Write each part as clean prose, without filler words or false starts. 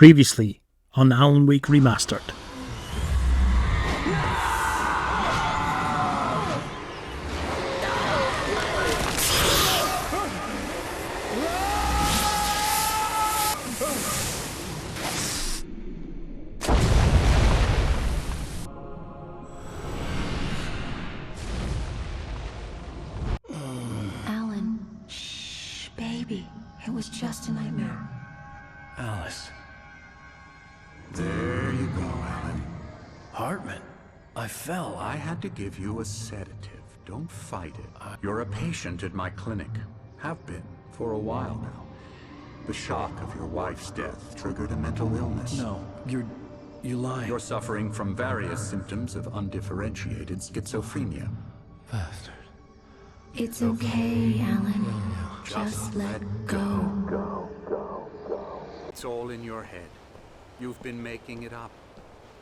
Previously on Alan Wake Remastered. Alan, shh, baby. It was just a nightmare. Alice. There you go, Alan. Hartman. I fell. I had to give you a sedative. Don't fight it. You're a patient at my clinic. Have been for a while now. The shock of your wife's death triggered a mental illness. No, you lie. You're suffering from various symptoms of undifferentiated schizophrenia. Bastard. It's okay, Alan. Just let go. It's all in your head. You've been making it up.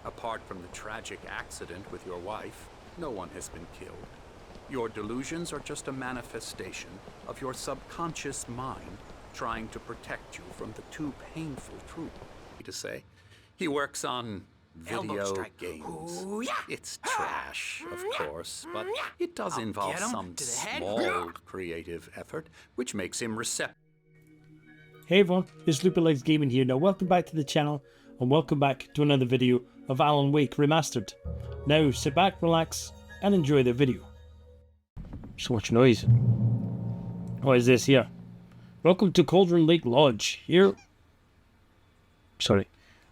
Apart from the tragic accident with your wife, no one has been killed. Your delusions are just a manifestation of your subconscious mind trying to protect you from the too painful truth. To say, he works on video games. Ooh, yeah. It's trash, of course, but it does involve some small creative effort, which makes him receptive. Hey everyone, it's Loopylugsgaming here. Now welcome back to the channel and welcome back to another video of Alan Wake Remastered. Now sit back, relax and enjoy the video. So much noise. What is this here? Welcome to Cauldron Lake Lodge. We're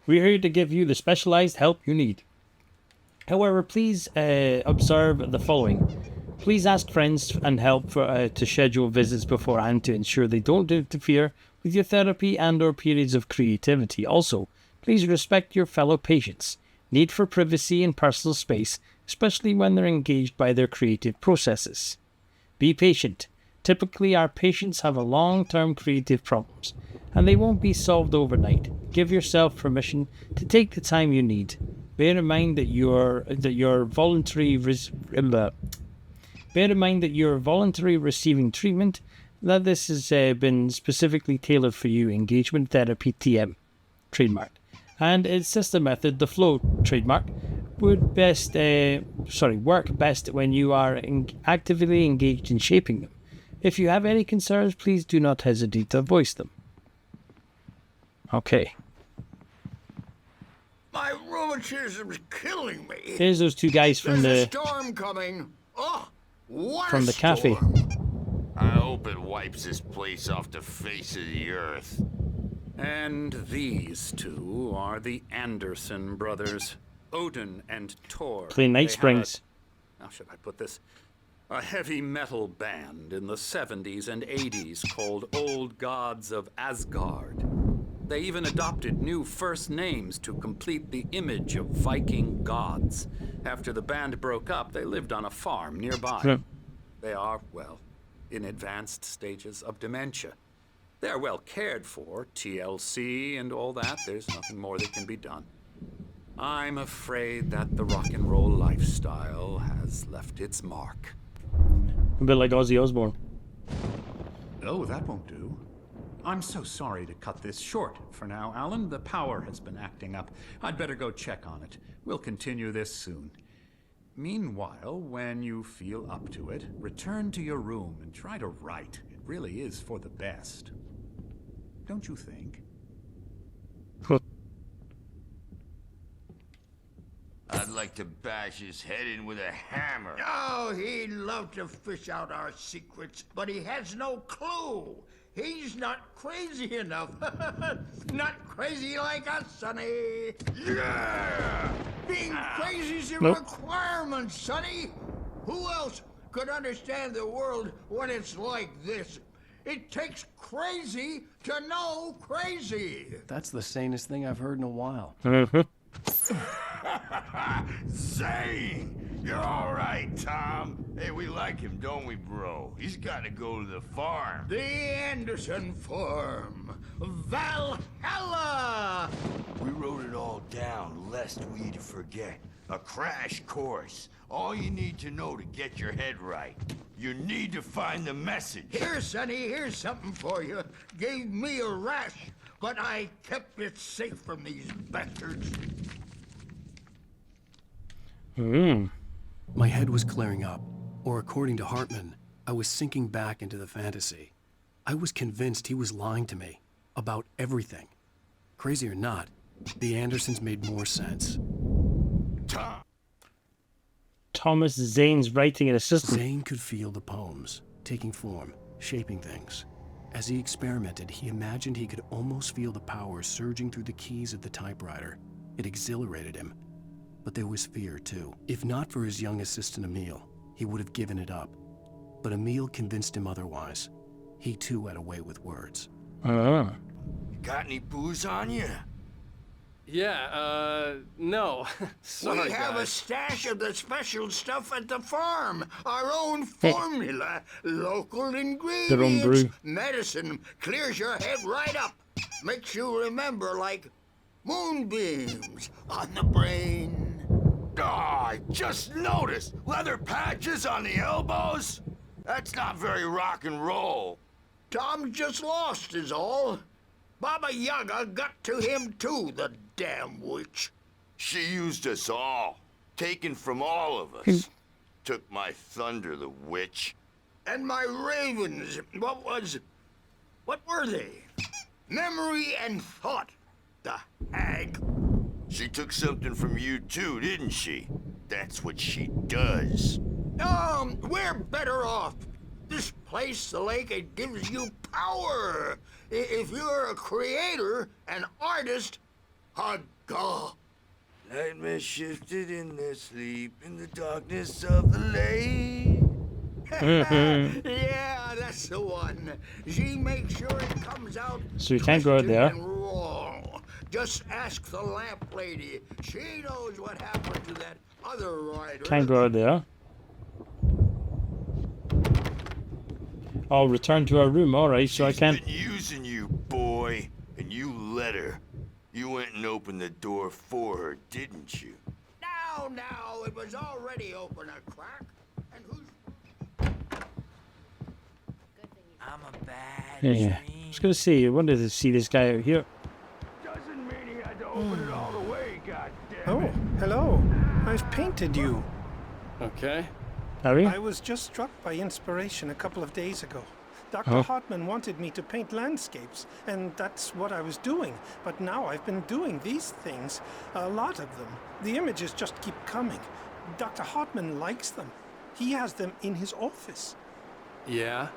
here to give you the specialized help you need. However, please observe the following. Please ask friends and help to schedule visits beforehand to ensure they don't interfere with your therapy and or periods of creativity. Also, please respect your fellow patients' need for privacy and personal space, especially when they're engaged by their creative processes. Be patient. Typically, our patients have a long-term creative problems, and they won't be solved overnight. Give yourself permission to take the time you need. Bear in mind that you're voluntary receiving treatment, that this has been specifically tailored for you. Engagement therapy TM, trademark, and its system method, the flow, trademark, would work best when you are actively engaged in shaping them. If you have any concerns, please do not hesitate to voice them. Okay. My rheumatism's killing me. Here's those two guys from There's a the storm coming. Oh, what from a the cafe. storm. I hope it wipes this place off the face of the earth. And these two are the Anderson brothers, Odin and Tor. Clean Night They had Springs. how should I put this? A heavy metal band in the 70s and 80s called Old Gods of Asgard. They even adopted new first names to complete the image of Viking gods. After the band broke up, they lived on a farm nearby. Yeah. They are, well, in advanced stages of dementia. They're well cared for, TLC and all that. There's nothing more that can be done. I'm afraid that the rock and roll lifestyle has left its mark. A bit like Ozzy Osbourne. Oh, that won't do. I'm so sorry to cut this short for now, Alan. The power has been acting up. I'd better go check on it. We'll continue this soon. Meanwhile, when you feel up to it, return to your room and try to write. It really is for the best. Don't you think? I'd like to bash his head in with a hammer. Oh, he'd love to fish out our secrets, but he has no clue. He's not crazy enough. Not crazy like us, Sonny. Yeah! Being crazy's a requirement, Sonny. Who else could understand the world when it's like this? It takes crazy to know crazy. That's the sanest thing I've heard in a while. Zane! You're all right, Tom. Hey, we like him, don't we, bro? He's got to go to the farm. The Anderson Farm. Valhalla! We wrote it all down, lest we forget. A crash course. All you need to know to get your head right. You need to find the message. Here, Sonny, here's something for you. Gave me a rash but I kept it safe from these bastards. My head was clearing up, or according to Hartman, I was sinking back into the fantasy. I was convinced he was lying to me about everything. Crazy or not, the Andersons made more sense. Thomas Zane's writing assistant. Zane could feel the poems, taking form, shaping things. As he experimented, he imagined he could almost feel the power surging through the keys of the typewriter. It exhilarated him. But there was fear, too. If not for his young assistant Emil, he would have given it up. But Emil convinced him otherwise. He, too, had a way with words. Got any booze on you? Yeah, no. Sorry, We have a guys. stash of the special stuff at the farm. Our own formula. Local ingredients. brew. Medicine clears your head right up. Makes you remember like moonbeams on the brain. Oh, I just noticed. Leather patches on the elbows? That's not very rock and roll. Tom just lost is all. Baba Yaga got to him too, the damn witch. She used us all. Taken from all of us. Took my thunder, the witch. And my ravens, what were they? Memory and thought, the hag. She took something from you too, didn't she? That's what she does. We're better off. This place, the lake, it gives you power. If you're a creator, an artist, a god. Nightmare shifted in their sleep in the darkness of the lake. Yeah, that's the one. She makes sure it comes out. So you can't go out there. twisted and raw. Just ask the lamp lady. She knows what happened to that other rider. Can't go out there. I'll return to our room, alright, so I She's can't... been using you, boy, and you let her. You went and opened the door for her, didn't you? Now, it was already open a crack. And who's... I'm a bad Yeah. I was gonna say, I wanted to see this guy out here. Doesn't mean he had to open it all the way, goddammit. Oh, hello. I've painted you. Okay. Harry? I was just struck by inspiration a couple of days ago. Dr. Hartman wanted me to paint landscapes, and that's what I was doing. But now I've been doing these things, a lot of them. The images just keep coming. Dr. Hartman likes them. He has them in his office. Yeah?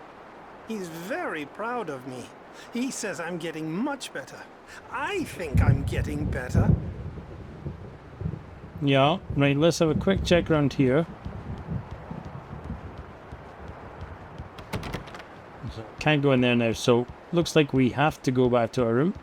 He's very proud of me. He says I'm getting much better. I think I'm getting better. Yeah, right, let's have a quick check around here. So, can't go in there now, so looks like we have to go back to our room.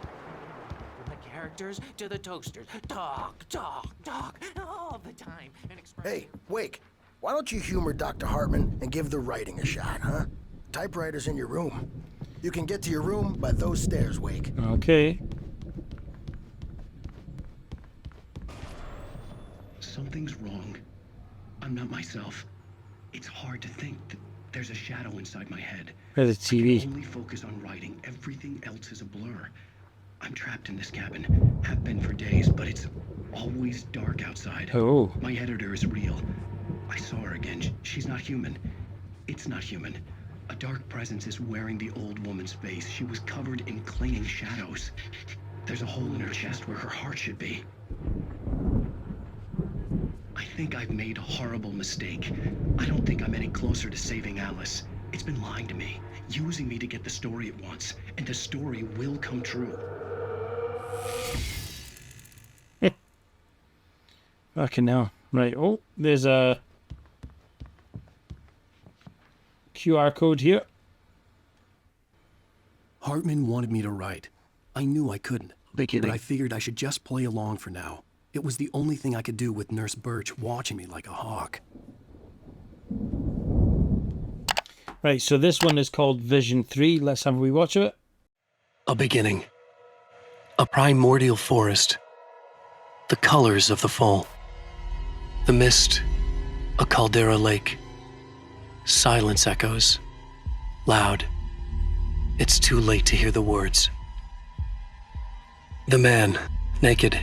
From the characters to the toasters. Talk all the time. And express Hey, Wake, why don't you humor Dr. Hartman and give the writing a shot, huh? Typewriter's in your room. You can get to your room by those stairs, Wake. Okay. Something's wrong. I'm not myself. It's hard to think that there's a shadow inside my head. Where's the I TV? can only focus on writing. Everything else is a blur. I'm trapped in this cabin. Have been for days, but it's always dark outside. Oh. My editor is real. I saw her again. She's not human. It's not human. A dark presence is wearing the old woman's face. She was covered in clinging shadows. There's a hole in her chest where her heart should be. I think I've made a horrible mistake. I don't think I'm any closer to saving Alice. It's been lying to me, using me to get the story it wants, and the story will come true. Fucking hell. Right, oh, there's a QR code here. Hartman wanted me to write. I knew I couldn't, but I figured I should just play along for now. It was the only thing I could do with Nurse Birch watching me like a hawk. Right, so this one is called Vision 3. Let's have a wee watch of it. A beginning. A primordial forest. The colors of the fall. The mist. A caldera lake. Silence echoes. loud. It's too late to hear the words. The man, naked,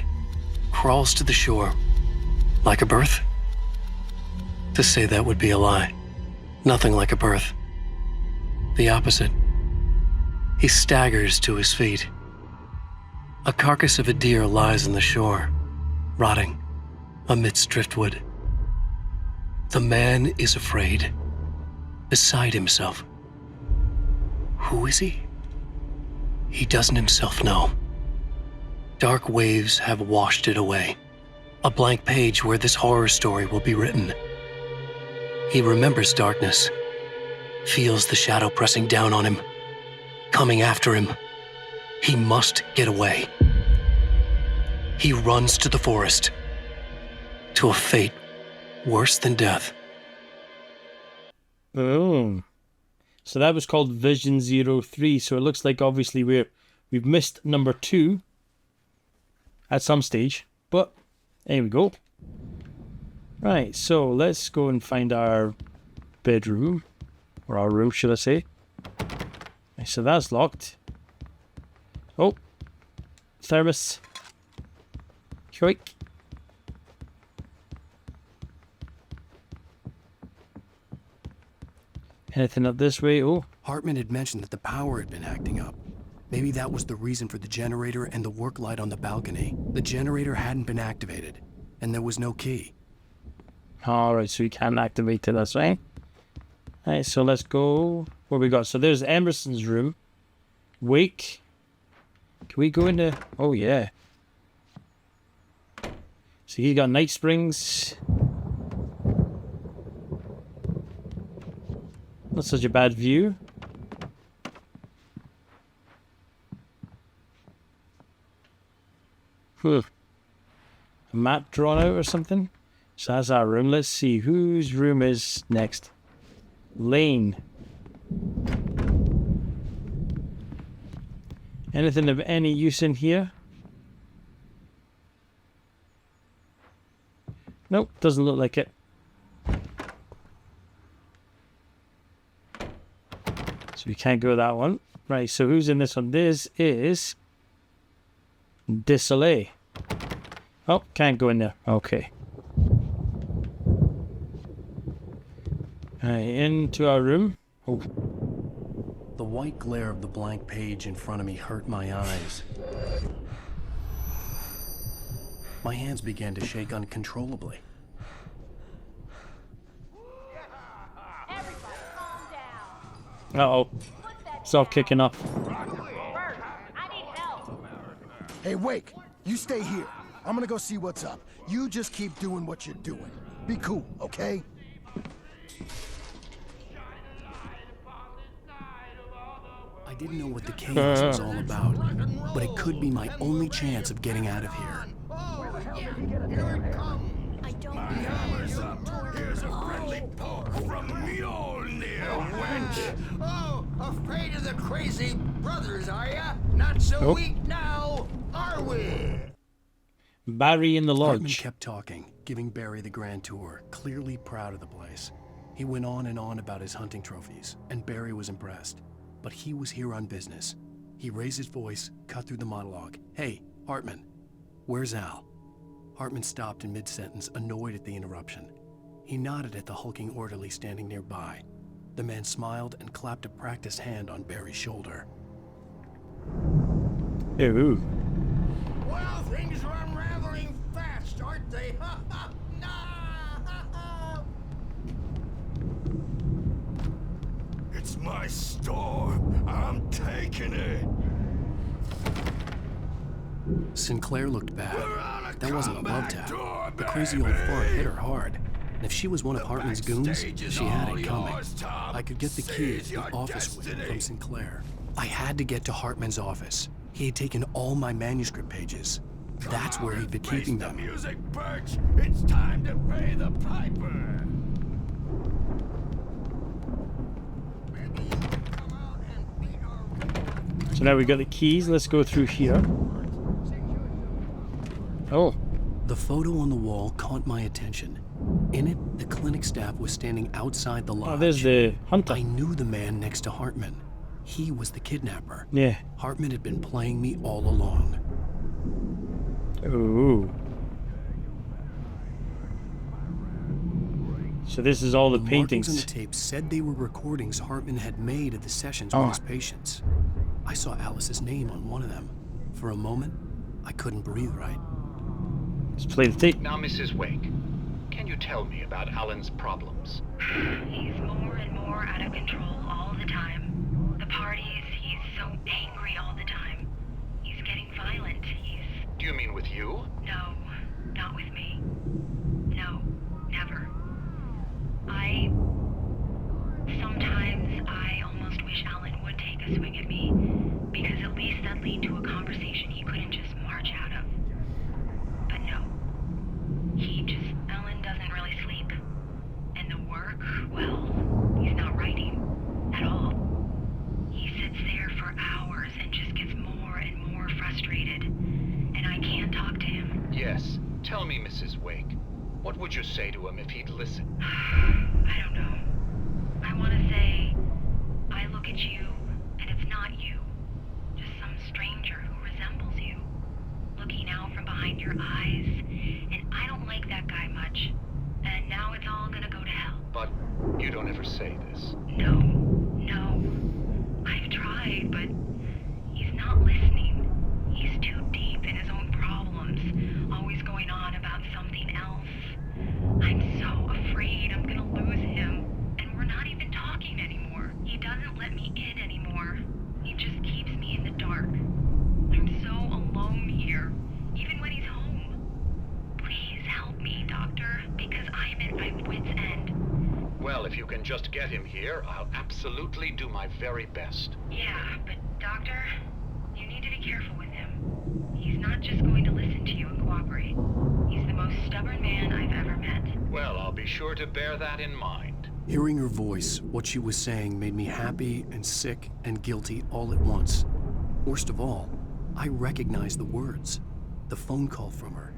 crawls to the shore. Like a birth? To say that would be a lie. Nothing like a birth. The opposite. He staggers to his feet. A carcass of a deer lies on the shore, rotting amidst driftwood. The man is afraid, beside himself. Who is he? He doesn't himself know. Dark waves have washed it away. A blank page where this horror story will be written. He remembers darkness, feels the shadow pressing down on him, coming after him. He must get away. He runs to the forest, to a fate worse than death. Oh. So that was called Vision 03. So it looks like obviously we've missed number 2 at some stage. But there we go. Right, so let's go and find our bedroom. Or our room, should I say. Right, so that's locked. Oh. Thermos. Yoink. Anything up this way? Oh. Hartman had mentioned that the power had been acting up. Maybe that was the reason for the generator and the work light on the balcony. The generator hadn't been activated, and there was no key. Alright, so you can't activate it, that's right. Alright, so let's go. What we got? So there's Emerson's room. Wake. Can we go into... Oh, yeah. So he's got night springs. Not such a bad view. A map drawn out or something. So that's our room. Let's see whose room is next. Lane. Anything of any use in here? Nope, doesn't look like it. So we can't go that one. Right, so who's in this one? This is Disappearance. Oh, can't go in there. Okay. Alright, into our room. Oh. The white glare of the blank page in front of me hurt my eyes. My hands began to shake uncontrollably. Uh-oh. It's all kicking off. Hey, Wake, you stay here. I'm gonna go see what's up. You just keep doing what you're doing. Be cool, okay? I didn't know what the chaos was all about, but it could be my only chance of getting out of here. Here's a friendly poke from Mjolnir, wench. Oh, afraid of the crazy brothers, are ya? Not so weak now, are we? Barry in the Hartman lodge. kept talking, giving Barry the grand tour, clearly proud of the place. He went on and on about his hunting trophies, and Barry was impressed. But he was here on business. He raised his voice, cut through the monologue. Hey, Hartman, where's Al? Hartman stopped in mid-sentence, annoyed at the interruption. He nodded at the hulking orderly standing nearby. The man smiled and clapped a practiced hand on Barry's shoulder. Ooh. Well, things are unraveling fast, aren't they? No! It's my store. I'm taking it. Sinclair looked bad. That wasn't a love tap. The crazy old fart hit her hard. And if she was one of Hartman's goons, she had it coming. I could get the key to the office with from Sinclair. I had to get to Hartman's office. He had taken all my manuscript pages. That's where he'd been keeping them. Music, Birch. It's time to pay the piper. So now we got the keys. Let's go through here. Oh. The photo on the wall caught my attention. In it, the clinic staff was standing outside the lodge. Oh, there's the hunter. I knew the man next to Hartman. He was the kidnapper. Yeah. Hartman had been playing me all along. Ooh. So this is all the paintings. Markings on the tape said they were recordings Hartman had made of the sessions with his patients. I saw Alice's name on one of them. For a moment, I couldn't breathe right. Let's play the tape. Now, Mrs. Wake, can you tell me about Alan's problems? He's more and more out of control all the time. The parties, he's so angry all the time. He's getting violent. Do you mean with you? No, not with me. No, never. Sometimes I almost wish Alan would take a swing at me, because at least that'd lead to a conversation he couldn't just march out of. But no. Alan doesn't really sleep. And the work, well, he's not writing at all. He sits there for hours and just gets more and more frustrated. And I can't talk to him. Yes. Tell me, Mrs. Wake, what would you say to him if he'd listen? I don't know. I want to say, I look at you, and it's not you. Just some stranger who resembles you. Looking out from behind your eyes, and I don't like that guy much. And now it's all gonna go to hell. But you don't ever say this. No. I've tried, but he's not listening. He's too deep in his own problems, always going on about something else. I'm so afraid I'm gonna lose him, and we're not even talking anymore. He doesn't let me in anymore. He just keeps me in the dark. I'm so alone here, even when he's home. Please help me, Doctor, because I'm at my wit's end. Well, if you can just get him here, I'll absolutely do my very best. Yeah, but Doctor, you need to be careful with him. He's not just going to listen to you and cooperate. He's the most stubborn man I've ever met. Well, I'll be sure to bear that in mind. Hearing her voice, what she was saying made me happy and sick and guilty all at once. Worst of all, I recognized the words. The phone call from her.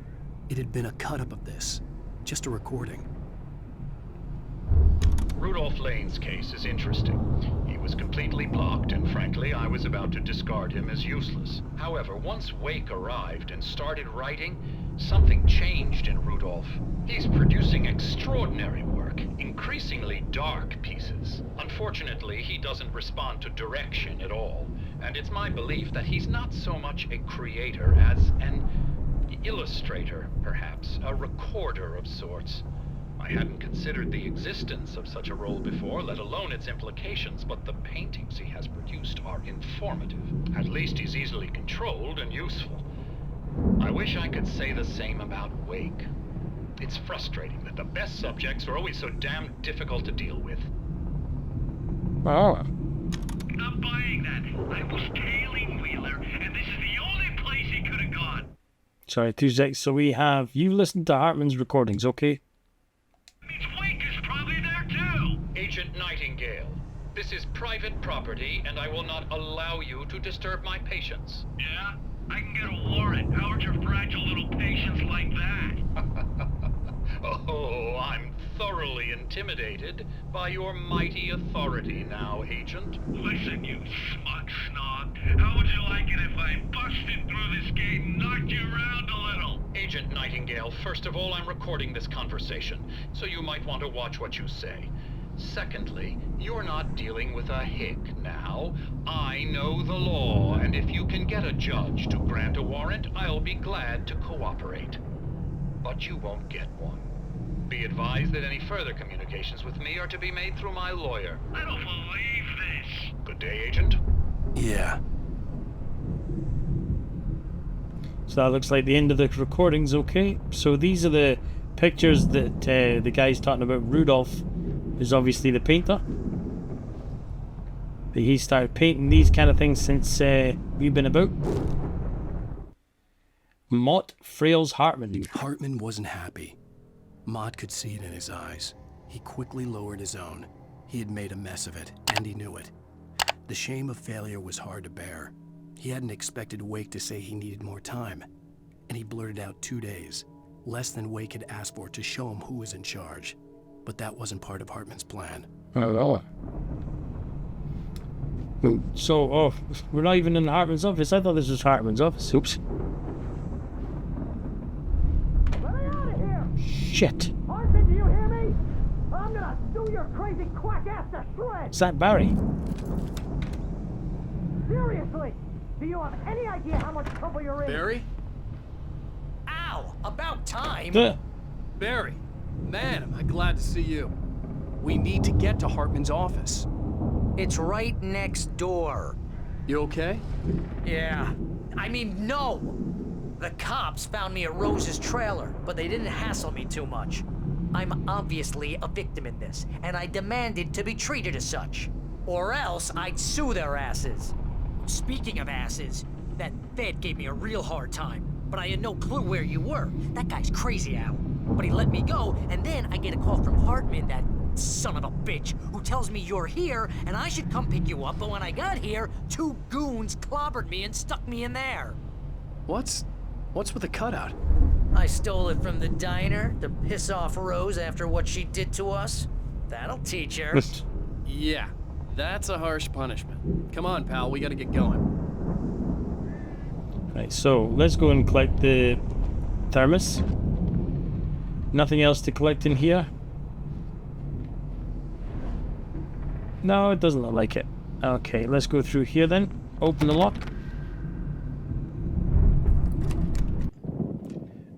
It had been a cut-up of this. Just a recording. Rudolph Lane's case is interesting. He was completely blocked, and frankly, I was about to discard him as useless. However, once Wake arrived and started writing, something changed in Rudolph. He's producing extraordinary work, increasingly dark pieces. Unfortunately, he doesn't respond to direction at all, and it's my belief that he's not so much a creator as an illustrator, perhaps, a recorder of sorts. I hadn't considered the existence of such a role before, let alone its implications, but the paintings he has produced are informative. At least he's easily controlled and useful. I wish I could say the same about Wake. It's frustrating that the best subjects are always so damn difficult to deal with. Oh. Not buying that. I was tailing Wheeler, and this is the only place he could have gone. Sorry, 2 seconds. So we have you listened to Hartman's recordings, okay? Agent Nightingale, this is private property, and I will not allow you to disturb my patients. Yeah? I can get a warrant. How would your fragile little patients like that? Oh, I'm thoroughly intimidated by your mighty authority now, Agent. Listen, you smug snob. How would you like it if I busted through this gate and knocked you around a little? Agent Nightingale, first of all, I'm recording this conversation, so you might want to watch what you say. Secondly, you're not dealing with a hick now. I know the law, and if you can get a judge to grant a warrant, I'll be glad to cooperate. But you won't get one. Be advised that any further communications with me are to be made through my lawyer. I don't believe this. Good day, Agent. Yeah. So that looks like the end of the recordings, okay? So these are the pictures that the guy's talking about. Rudolph is obviously the painter. But he started painting these kind of things since we've been about. Mott Frails Hartman. Hartman wasn't happy. Mott could see it in his eyes. He quickly lowered his own. He had made a mess of it, and he knew it. The shame of failure was hard to bear. He hadn't expected Wake to say he needed more time, and he blurted out 2 days. less than Wake had asked for to show him who was in charge. But that wasn't part of Hartman's plan. Oh. So, we're not even in Hartman's office. I thought this was Hartman's office. Oops. Let me out of here! Shit. Hartman, do you hear me? I'm gonna sue your crazy quack ass to shreds! Is that Barry? Seriously! Do you have any idea how much trouble you're in? Barry? Ow! About time! Barry, man, am I glad to see you. We need to get to Hartman's office. It's right next door. You okay? Yeah. I mean, no! The cops found me at Rose's trailer, but they didn't hassle me too much. I'm obviously a victim in this, and I demanded to be treated as such. Or else I'd sue their asses. Speaking of asses, that Fed gave me a real hard time, but I had no clue where you were. That guy's crazy, Al. But he let me go, and then I get a call from Hartman, that son of a bitch, who tells me you're here, and I should come pick you up, but when I got here, 2 goons clobbered me and stuck me in there. What's with the cutout? I stole it from the diner to piss off Rose after what she did to us. That'll teach her. Yeah, that's a harsh punishment. Come on, pal, we gotta get going. Right, so let's go and collect the thermos. Nothing else to collect in here? No, it doesn't look like it. Okay, let's go through here then. Open the lock.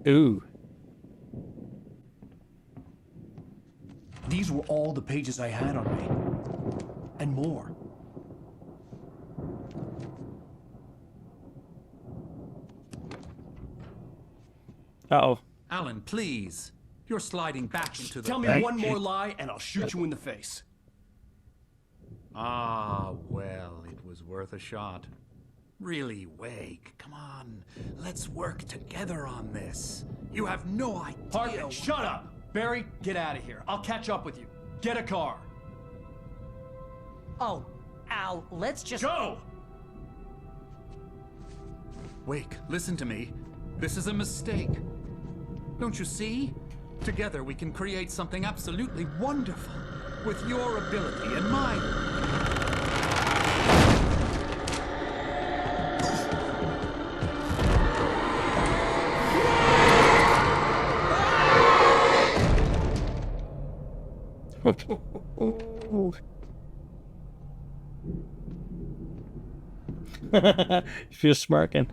Ooh. These were all the pages I had on me. And more. Uh-oh. Alan, please. You're sliding back into the... Tell me one more lie and I'll shoot you in the face. Ah, well, it was worth a shot. Really, Wake, come on. Let's work together on this. You have no idea... Hartman, shut up! Barry, get out of here. I'll catch up with you. Get a car. Oh, Al, let's just... Go! Wake, listen to me. This is a mistake. Don't you see? Together we can create something absolutely wonderful. With your ability and mine. If you're smirking.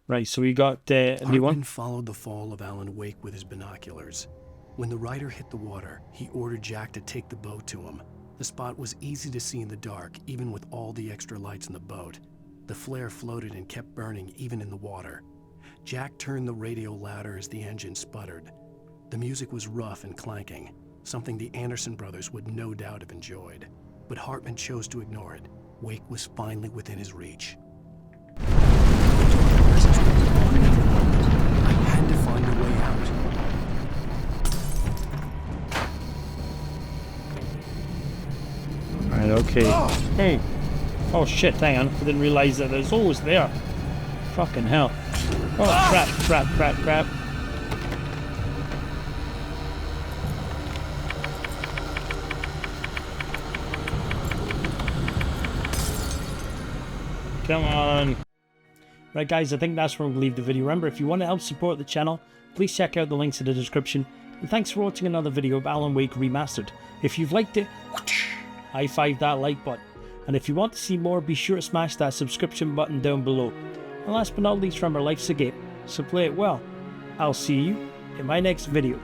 Right, so we got a new one. Hartman followed the fall of Alan Wake with his binoculars. When the rider hit the water, he ordered Jack to take the boat to him. The spot was easy to see in the dark, even with all the extra lights in the boat. The flare floated and kept burning even in the water. Jack turned the radio louder as the engine sputtered. The music was rough and clanking, something the Anderson brothers would no doubt have enjoyed. But Hartman chose to ignore it. Wake was finally within his reach. I had to find a way out. Right, okay. Hey. Oh shit, hang on. I didn't realize that there's always there. Fucking hell. Oh crap, crap, crap, crap. Come on. Right guys, I think that's where we'll leave the video. Remember, if you want to help support the channel, please check out the links in the description. And thanks for watching another video of Alan Wake Remastered. If you've liked it, high five that like button. And if you want to see more, be sure to smash that subscription button down below. And last but not least, remember, life's a game, so play it well. I'll see you in my next video.